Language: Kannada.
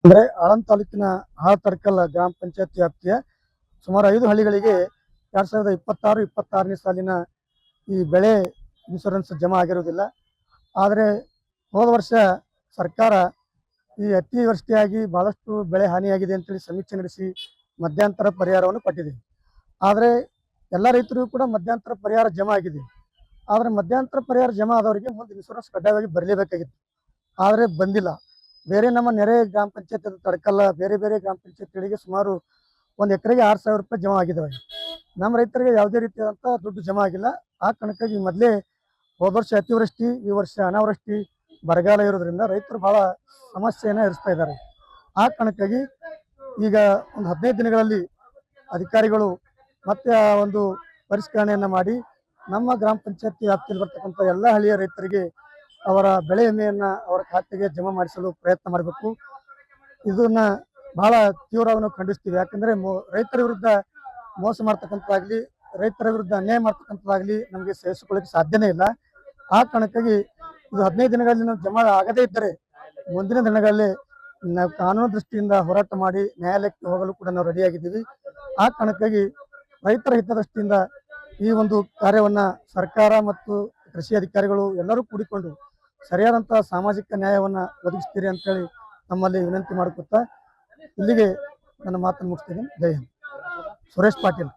ಅಂದ್ರೆ ಆಳಂದ್ ತಾಲೂಕಿನ ಹಾಳತಡ್ಕಲ್ ಗ್ರಾಮ ಪಂಚಾಯತ್ ವ್ಯಾಪ್ತಿಯ ಸುಮಾರು 5 ಹಳ್ಳಿಗಳಿಗೆ 2026-26ನೇ ಸಾಲಿನ ಈ ಬೆಳೆ ಇನ್ಶೂರೆನ್ಸ್ ಜಮಾ ಆಗಿರುವುದಿಲ್ಲ. ಆದರೆ ಹೋದ ವರ್ಷ ಸರ್ಕಾರ ಈ ಅತಿವೃಷ್ಟಿಯಾಗಿ ಬಹಳಷ್ಟು ಬೆಳೆ ಹಾನಿಯಾಗಿದೆ ಅಂತೇಳಿ ಸಮೀಕ್ಷೆ ನಡೆಸಿ ಮಧ್ಯಂತರ ಪರಿಹಾರವನ್ನು ಕೊಟ್ಟಿದೆ. ಆದರೆ ಎಲ್ಲ ರೈತರಿಗೂ ಕೂಡ ಮಧ್ಯಂತರ ಪರಿಹಾರ ಜಮಾ ಆಗಿದೆ. ಆದರೆ ಮಧ್ಯಂತರ ಪರಿಹಾರ ಜಮಾ ಆದವರಿಗೆ ಮುಂದೆ ಇನ್ಶೂರೆನ್ಸ್ ಕಡ್ಡಾಯವಾಗಿ ಬರಲೇಬೇಕಾಗಿತ್ತು. ಆದರೆ ಬಂದಿಲ್ಲ. ಬೇರೆ ನಮ್ಮ ನೆರೆ ಗ್ರಾಮ ಪಂಚಾಯತ್ ತಡಕಲ್ಲ, ಬೇರೆ ಬೇರೆ ಗ್ರಾಮ ಪಂಚಾಯತ್ಗಳಿಗೆ ಸುಮಾರು 1 ಎಕರೆಗೆ 6,000 ರೂಪಾಯಿ ಜಮಾ ಆಗಿದ್ದಾವೆ. ನಮ್ಮ ರೈತರಿಗೆ ಯಾವುದೇ ರೀತಿಯಾದಂಥ ದುಡ್ಡು ಜಮಾ ಆಗಿಲ್ಲ. ಆ ಕಾರಣಕ್ಕಾಗಿ ಮೊದಲೇ ಹೋದ ವರ್ಷ ಅತಿವೃಷ್ಟಿ, ಈ ವರ್ಷ ಅನಾವೃಷ್ಟಿ, ಬರಗಾಲ ಇರೋದ್ರಿಂದ ರೈತರು ಬಹಳ ಸಮಸ್ಯೆಯನ್ನು ಎದುರಿಸ್ತಾ ಇದ್ದಾರೆ. ಆ ಕಾರಣಕ್ಕಾಗಿ ಈಗ ಒಂದು 15 ದಿನಗಳಲ್ಲಿ ಅಧಿಕಾರಿಗಳು ಮತ್ತೆ ಆ ಒಂದು ಪರಿಷ್ಕರಣೆಯನ್ನು ಮಾಡಿ ನಮ್ಮ ಗ್ರಾಮ ಪಂಚಾಯತ್ ವ್ಯಾಪ್ತಿಯಲ್ಲಿ ಬರ್ತಕ್ಕಂಥ ಎಲ್ಲ ಹಳ್ಳಿಯ ರೈತರಿಗೆ ಅವರ ಬೆಳೆ ವಿಮೆಯನ್ನು ಅವರ ಖಾತೆಗೆ ಜಮಾ ಮಾಡಿಸಲು ಪ್ರಯತ್ನ ಮಾಡಬೇಕು. ಇದನ್ನ ಬಹಳ ತೀವ್ರವನ್ನು ಖಂಡಿಸ್ತೀವಿ. ಯಾಕಂದ್ರೆ ರೈತರ ವಿರುದ್ಧ ಮೋಸ ಮಾಡ್ತಕ್ಕಂಥದ್ದಾಗ್ಲಿ, ರೈತರ ವಿರುದ್ಧ ಅನ್ಯಾಯ ಮಾಡ್ತಕ್ಕಂಥದ್ದಾಗ್ಲಿ ನಮಗೆ ಸಹಿಸಿಕೊಳ್ಳಕ್ಕೆ ಸಾಧ್ಯನೇ ಇಲ್ಲ. ಆ ಕಾರಣಕ್ಕಾಗಿ ಇದು 15 ದಿನಗಳಲ್ಲಿ ನಾವು ಜಮಾ ಆಗದೇ ಇದ್ದರೆ ಮುಂದಿನ ದಿನಗಳಲ್ಲಿ ನಾವು ಕಾನೂನು ದೃಷ್ಟಿಯಿಂದ ಹೋರಾಟ ಮಾಡಿ ನ್ಯಾಯಾಲಯಕ್ಕೆ ಹೋಗಲು ಕೂಡ ನಾವು ರೆಡಿಯಾಗಿದ್ದೀವಿ. ಆ ಕಾರಣಕ್ಕಾಗಿ ರೈತರ ಹಿತದೃಷ್ಟಿಯಿಂದ ಈ ಒಂದು ಕಾರ್ಯವನ್ನ ಸರ್ಕಾರ ಮತ್ತು ಕೃಷಿ ಅಧಿಕಾರಿಗಳು ಎಲ್ಲರೂ ಕೂಡಿಕೊಂಡು ಸರಿಯಾದಂತಹ ಸಾಮಾಜಿಕ ನ್ಯಾಯವನ್ನ ಒದಗಿಸ್ತೀರಿ ಅಂತೇಳಿ ನಮ್ಮಲ್ಲಿ ವಿನಂತಿ ಮಾಡಿಕೊಳ್ತಾ ಇಲ್ಲಿಗೆ ನನ್ನ ಮಾತನ್ನು ಮುಗಿಸ್ತೀನಿ. ಜೈ ಹಿಂದ್. ಸುರೇಶ್ ಪಾಟೀಲ್.